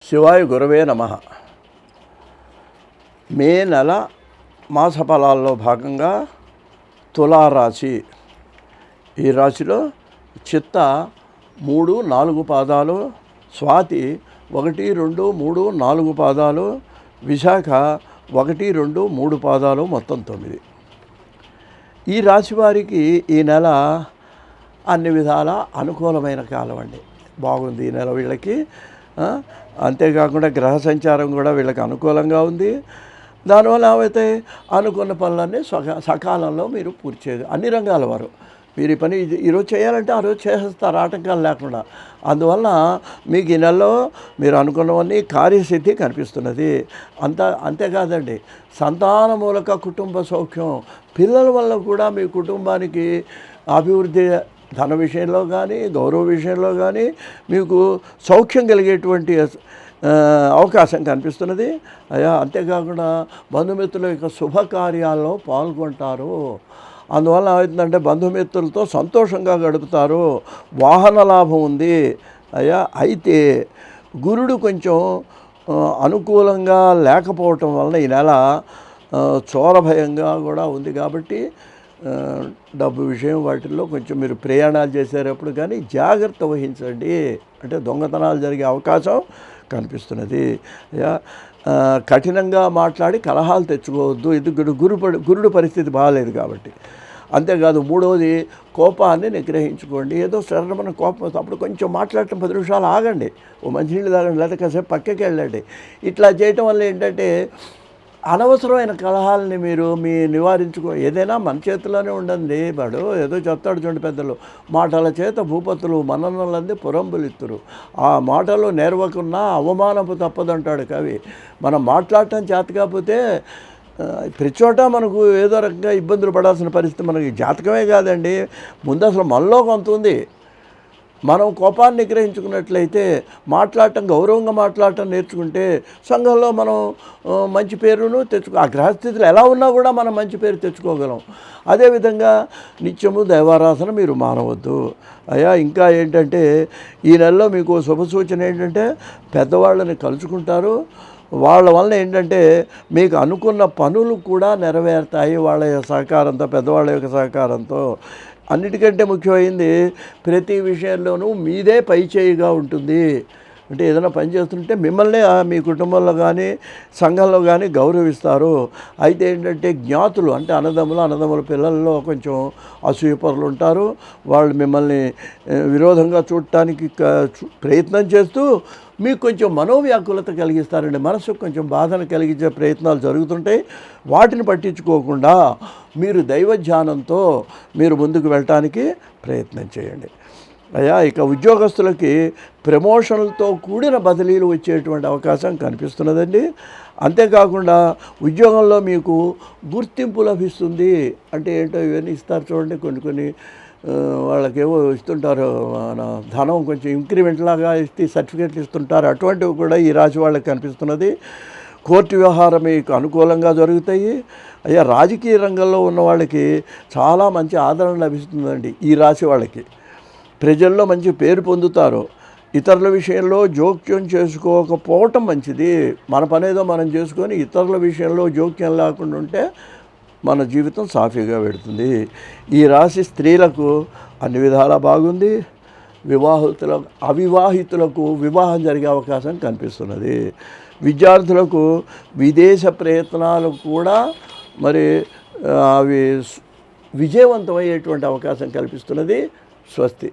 శివాయ గురవే నమః. మే నెల మాస ఫలాల్లో భాగంగా తులారాశి. ఈ రాశిలో చిత్త 3, 4 పాదాలు, స్వాతి 1, 2, 3, 4 పాదాలు, విశాఖ 1, 2, 3 పాదాలు, మొత్తం 9. ఈ రాశి వారికి ఈ నెల అన్ని విధాల అనుకూలమైన కాలం అండి. బాగుంది ఈ నెల వీళ్ళకి. అంతేకాకుండా గ్రహ సంచారం కూడా వీళ్ళకి అనుకూలంగా ఉంది. దానివల్ల ఏమైతే అనుకున్న పనులన్నీ సకాలంలో మీరు పూర్తి చేయదు. అన్ని రంగాల వారు మీరు ఈ పని ఈరోజు చేయాలంటే ఆ రోజు చేసేస్తారు, ఆటంకాలు లేకుండా. అందువల్ల మీకు ఈ నెలలో మీరు అనుకున్నవన్నీ కార్యసిద్ధి కనిపిస్తున్నది. అంతేకాదండి, సంతాన మూలక కుటుంబ సౌఖ్యం, పిల్లల వల్ల కూడా మీ కుటుంబానికి అభివృద్ధి, ధన విషయంలో కానీ గౌరవ విషయంలో కానీ మీకు సౌఖ్యం కలిగేటువంటి అవకాశం కనిపిస్తున్నది. అంతేకాకుండా బంధుమిత్రుల యొక్క శుభకార్యాల్లో పాల్గొంటారు. అందువల్ల ఏమవుతుందంటే బంధుమిత్రులతో సంతోషంగా గడుపుతారు. వాహన లాభం ఉంది. అయితే గురుడు కొంచెం అనుకూలంగా లేకపోవటం వలన ఈ నెల చోరభయంగా కూడా ఉంది. కాబట్టి డబ్బు విషయం వాటిల్లో కొంచెం మీరు ప్రయాణాలు చేసేటప్పుడు కానీ జాగ్రత్త వహించండి. అంటే దొంగతనాలు జరిగే అవకాశం కనిపిస్తున్నది. కఠినంగా మాట్లాడి కలహాలు తెచ్చుకోవద్దు. ఇది గురుడు పరిస్థితి బాగాలేదు కాబట్టి. అంతేకాదు, మూడవది కోపాన్ని నిగ్రహించుకోండి. ఏదో సరళమైన కోపం అప్పుడు కొంచెం మాట్లాడటం 10 నిమిషాలు ఆగండి, ఓ మంచినీళ్ళు తాగండి, లేకపోతే కాసేపు పక్కకి వెళ్ళండి. ఇట్లా చేయటం వల్ల ఏంటంటే అనవసరమైన కలహాలని మీరు నివారించుకో. ఏదైనా మన చేతిలోనే ఉండండి. వాడు ఏదో చెప్తాడు చూడండి పెద్దలు, మాటల చేత భూపతులు మననలంది పురంబులిత్తురు. ఆ మాటలు నేర్వకున్నా అవమానపు తప్పదంటాడు కవి. మనం మాట్లాడటం చేత కాకపోతే ప్రతి చోట మనకు ఏదో రకంగా ఇబ్బందులు పడాల్సిన పరిస్థితి మనకి జాతకమే కాదండి, ముందు అసలు మనలో కొంత ఉంది. మనం కోపాన్ని నిగ్రహించుకున్నట్లయితే, మాట్లాడటం గౌరవంగా మాట్లాడటం నేర్చుకుంటే సంఘంలో మనం మంచి పేరును ఆ గ్రహస్థితులు ఎలా ఉన్నా కూడా మనం మంచి పేరు తెచ్చుకోగలం. అదేవిధంగా నిత్యము దైవారాధన మీరు మానవద్దు. ఇంకా ఏంటంటే ఈ నెలలో మీకు శుభ సూచన ఏంటంటే పెద్దవాళ్ళని కలుసుకుంటారు. వాళ్ళ వల్ల ఏంటంటే మీకు అనుకున్న పనులు కూడా నెరవేరుతాయి వాళ్ళ సహకారంతో, పెద్దవాళ్ళ యొక్క సహకారంతో. అన్నిటికంటే ముఖ్యమైనది, ప్రతి విషయంలోనూ మీదే పై చేయిగా ఉంటుంది. అంటే ఏదైనా పని చేస్తుంటే మిమ్మల్ని మీ కుటుంబంలో కానీ సంఘంలో కానీ గౌరవిస్తారు. అయితే ఏంటంటే జ్ఞాతులు, అంటే అన్నదమ్ముల పిల్లల్లో కొంచెం అసూయపరులు ఉంటారు. వాళ్ళు మిమ్మల్ని విరోధంగా చూడటానికి ప్రయత్నం చేస్తూ మీకు కొంచెం మనోవ్యాకులత కలిగిస్తారండి. మనసుకు కొంచెం బాధను కలిగించే ప్రయత్నాలు జరుగుతుంటాయి. వాటిని పట్టించుకోకుండా మీరు దైవధ్యానంతో మీరు ముందుకు వెళ్ళటానికి ప్రయత్నం చేయండి. ఇక ఉద్యోగస్తులకి ప్రమోషన్లతో కూడిన బదిలీలు వచ్చేటువంటి అవకాశం కనిపిస్తున్నదండి. అంతేకాకుండా ఉద్యోగంలో మీకు గుర్తింపు లభిస్తుంది. అంటే ఏంటో ఇవన్నీ ఇస్తారు చూడండి, కొన్ని వాళ్ళకేవో ఇస్తుంటారు, మన ధనం కొంచెం ఇంక్రిమెంట్ లాగా ఇస్తే సర్టిఫికేట్లు ఇస్తుంటారు. అటువంటివి కూడా ఈ రాశి వాళ్ళకి కనిపిస్తున్నది. కోర్టు వ్యవహారం మీకు అనుకూలంగా జరుగుతాయి. రాజకీయ రంగంలో ఉన్న వాళ్ళకి చాలా మంచి ఆదరణ లభిస్తుందండి. ఈ రాశి వాళ్ళకి ప్రజల్లో మంచి పేరు పొందుతారు. ఇతరుల విషయంలో జోక్యం చేసుకోకపోవటం మంచిది. మన పనేదో మనం చేసుకొని ఇతరుల విషయంలో జోక్యం లేకుండా ఉంటే మన జీవితం సాఫీగా పెడుతుంది. ఈ రాశి స్త్రీలకు అన్ని విధాలా బాగుంది. అవివాహితులకు వివాహం జరిగే అవకాశం కనిపిస్తున్నది. విద్యార్థులకు విదేశ ప్రయత్నాలు కూడా మరి అవి విజయవంతమయ్యేటువంటి అవకాశం కల్పిస్తున్నది. స్వస్తి.